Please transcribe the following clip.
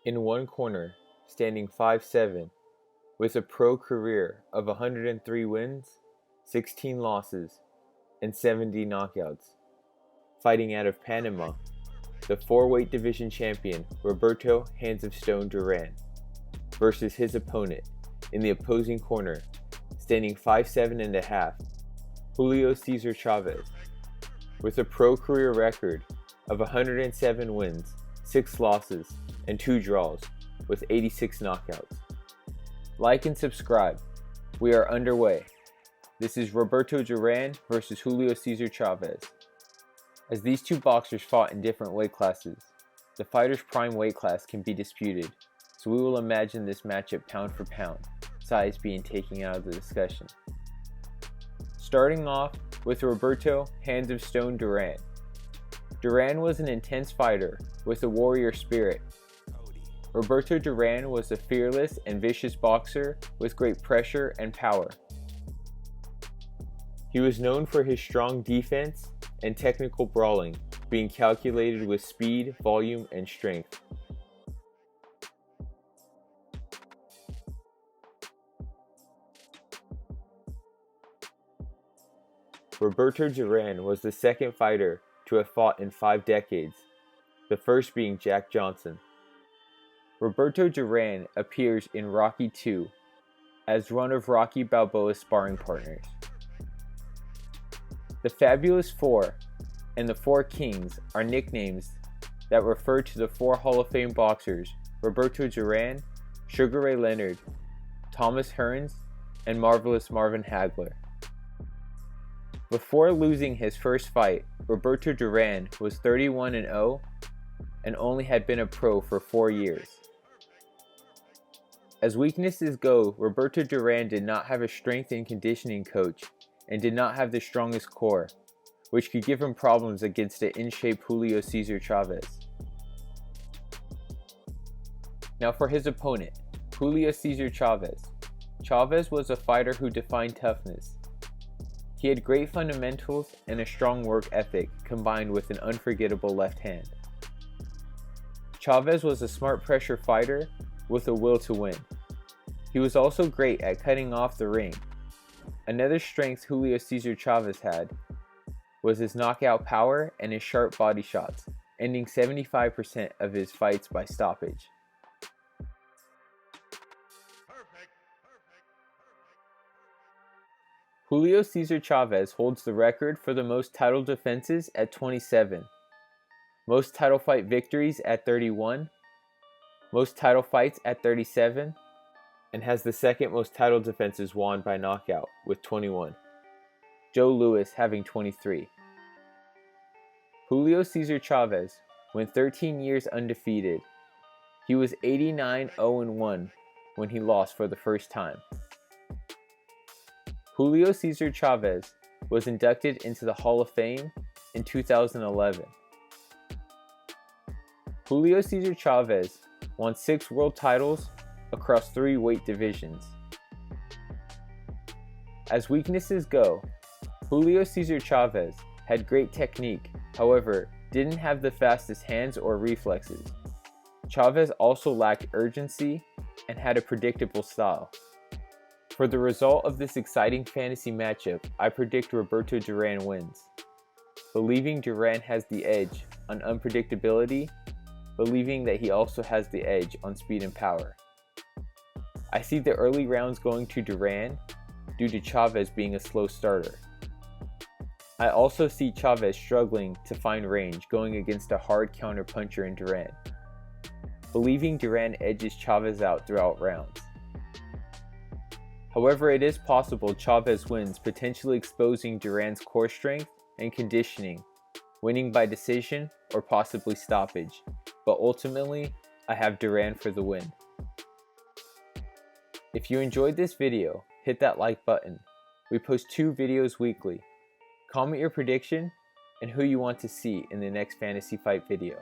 In one corner, standing 5'7", with a pro career of 103 wins, 16 losses, and 70 knockouts, fighting out of Panama, the 4-weight division champion Roberto "Hands of Stone" Duran, versus his opponent in the opposing corner, standing 5'7½", Julio Cesar Chavez, with a pro career record of 107 wins, 6 losses, and 2 draws, with 86 knockouts. Like and subscribe. We are underway. This is Roberto Duran versus Julio Cesar Chavez. As these two boxers fought in different weight classes, the fighter's prime weight class can be disputed, so we will imagine this matchup pound for pound, size being taken out of the discussion. Starting off with Roberto "Hands of Stone" Duran. Duran was an intense fighter with a warrior spirit. Roberto Duran was a fearless and vicious boxer with great pressure and power. He was known for his strong defense and technical brawling, being calculated with speed, volume, and strength. Roberto Duran was the second fighter to have fought in 5 decades, the first being Jack Johnson. Roberto Duran appears in Rocky II as one of Rocky Balboa's sparring partners. The Fabulous Four and the Four Kings are nicknames that refer to the 4 Hall of Fame boxers Roberto Duran, Sugar Ray Leonard, Thomas Hearns, and Marvelous Marvin Hagler. Before losing his first fight, Roberto Duran was 31-0 and only had been a pro for 4 years. As weaknesses go, Roberto Duran did not have a strength and conditioning coach and did not have the strongest core, which could give him problems against the in-shape Julio Cesar Chavez. Now for his opponent, Julio Cesar Chavez. Chavez was a fighter who defined toughness. He had great fundamentals and a strong work ethic combined with an unforgettable left hand. Chavez was a smart pressure fighter with a will to win. He was also great at cutting off the ring. Another strength Julio Cesar Chavez had was his knockout power and his sharp body shots, ending 75% of his fights by stoppage. Julio Cesar Chavez holds the record for the most title defenses at 27, most title fight victories at 31, most title fights at 37, and has the second most title defenses won by knockout with 21, Joe Louis having 23. Julio Cesar Chavez went 13 years undefeated. He was 89-0-1 when he lost for the first time. Julio Cesar Chavez was inducted into the Hall of Fame in 2011. Julio Cesar Chavez won 6 world titles across 3 weight divisions. As weaknesses go, Julio Cesar Chavez had great technique, however, didn't have the fastest hands or reflexes. Chavez also lacked urgency and had a predictable style. For the result of this exciting fantasy matchup, I predict Roberto Duran wins, believing Duran has the edge on unpredictability, believing that he also has the edge on speed and power. I see the early rounds going to Duran due to Chavez being a slow starter. I also see Chavez struggling to find range going against a hard counter-puncher in Duran, believing Duran edges Chavez out throughout rounds. However, it is possible Chavez wins, potentially exposing Duran's core strength and conditioning, winning by decision or possibly stoppage, but ultimately, I have Duran for the win. If you enjoyed this video, hit that like button. We post 2 videos weekly. Comment your prediction and who you want to see in the next fantasy fight video.